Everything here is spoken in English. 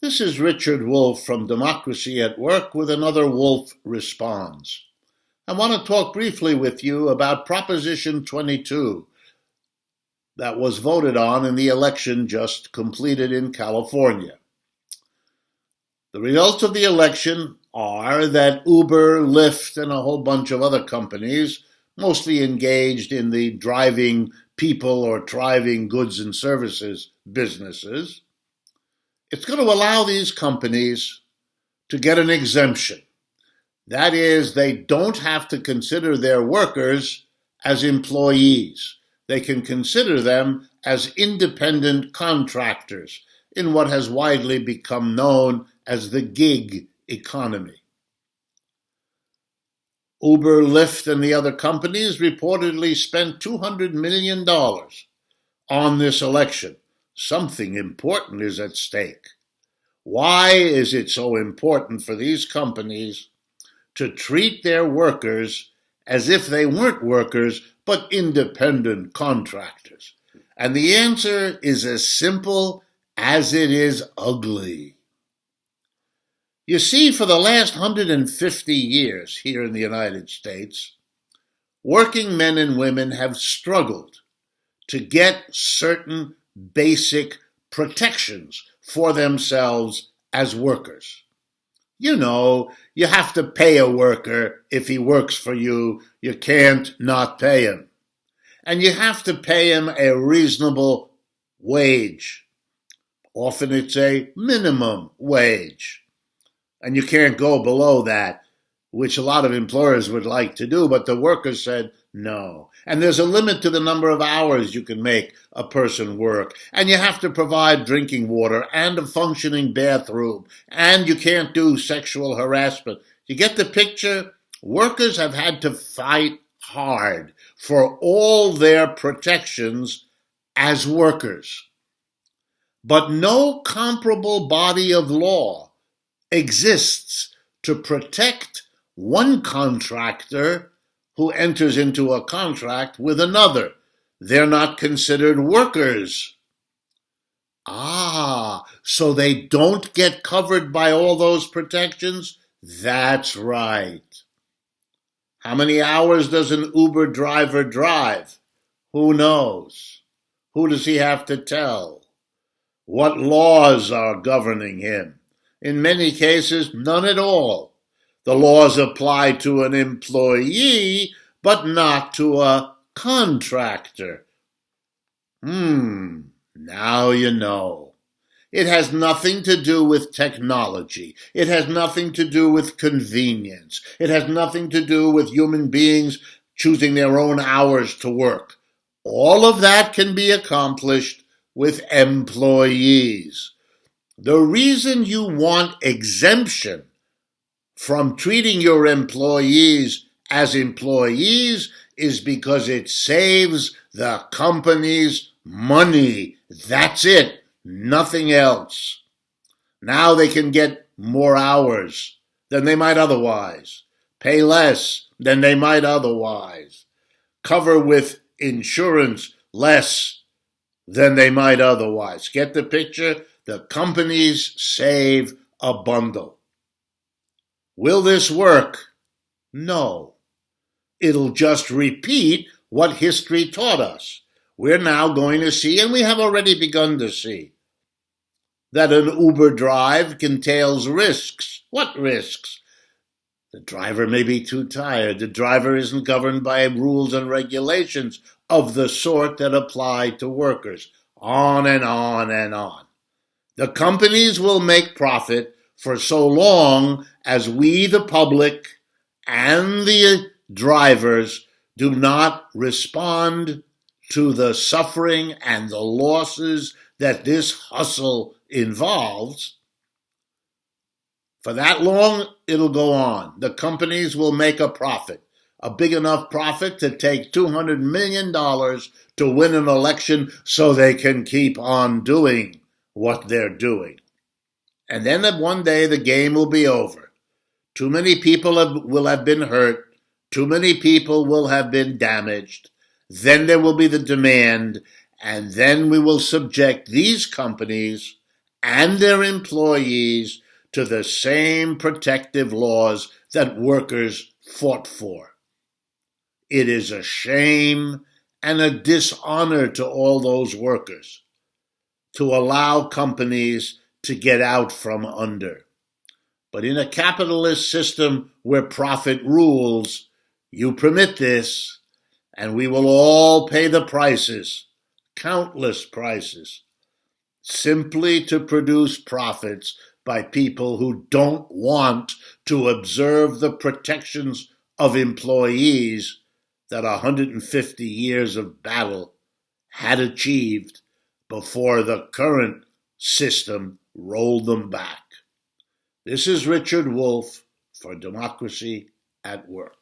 This is Richard Wolff from Democracy at Work with another Wolff Responds. I want to talk briefly with you about Proposition 22 that was voted on in the election just completed in California. The results of the election are that Uber, Lyft, and a whole bunch of other companies, mostly engaged in the driving people or driving goods and services businesses, it's going to allow these companies to get an exemption. That is, they don't have to consider their workers as employees. They can consider them as independent contractors in what has widely become known as the gig economy. Uber, Lyft, and the other companies reportedly spent $200 million on this election. Something important is at stake. Why is it so important for these companies to treat their workers as if they weren't workers but independent contractors? And the answer is as simple as it is ugly. You see, for the last 150 years here in the United States, working men and women have struggled to get certain basic protections for themselves as workers. You know, you have to pay a worker if he works for you. You can't not pay him. And you have to pay him a reasonable wage. Often it's a minimum wage. And you can't go below that, which a lot of employers would like to do, but the workers said no. And there's a limit to the number of hours you can make a person work. And you have to provide drinking water and a functioning bathroom. And you can't do sexual harassment. You get the picture? Workers have had to fight hard for all their protections as workers. But no comparable body of law exists to protect one contractor who enters into a contract with another. They're not considered workers. So they don't get covered by all those protections? That's right. How many hours does an Uber driver drive? Who knows? Who does he have to tell? What laws are governing him? In many cases, none at all. The laws apply to an employee, but not to a contractor. Now you know. It has nothing to do with technology. It has nothing to do with convenience. It has nothing to do with human beings choosing their own hours to work. All of that can be accomplished with employees. The reason you want exemption from treating your employees as employees is because it saves the companies money. That's it. Nothing else. Now they can get more hours than they might otherwise, pay less than they might otherwise, cover with insurance less than they might otherwise. Get the picture? The companies save a bundle. Will this work? No. It'll just repeat what history taught us. We're now going to see, and we have already begun to see, that an Uber drive entails risks. What risks? The driver may be too tired. The driver isn't governed by rules and regulations of the sort that apply to workers. On and on and on. The companies will make profit for so long as we, the public, and the drivers do not respond to the suffering and the losses that this hustle involves. For that long, it'll go on. The companies will make a profit, a big enough profit to take $200 million to win an election so they can keep on doing what they're doing. And then one day the game will be over. Too many people will have been hurt. Too many people will have been damaged. Then there will be the demand, and then we will subject these companies and their employees to the same protective laws that workers fought for. It is a shame and a dishonor to all those workers to allow companies to get out from under. But in a capitalist system where profit rules, you permit this, and we will all pay the prices, countless prices, simply to produce profits by people who don't want to observe the protections of employees that 150 years of battle had achieved before the current system rolled them back. This is Richard Wolff for Democracy at Work.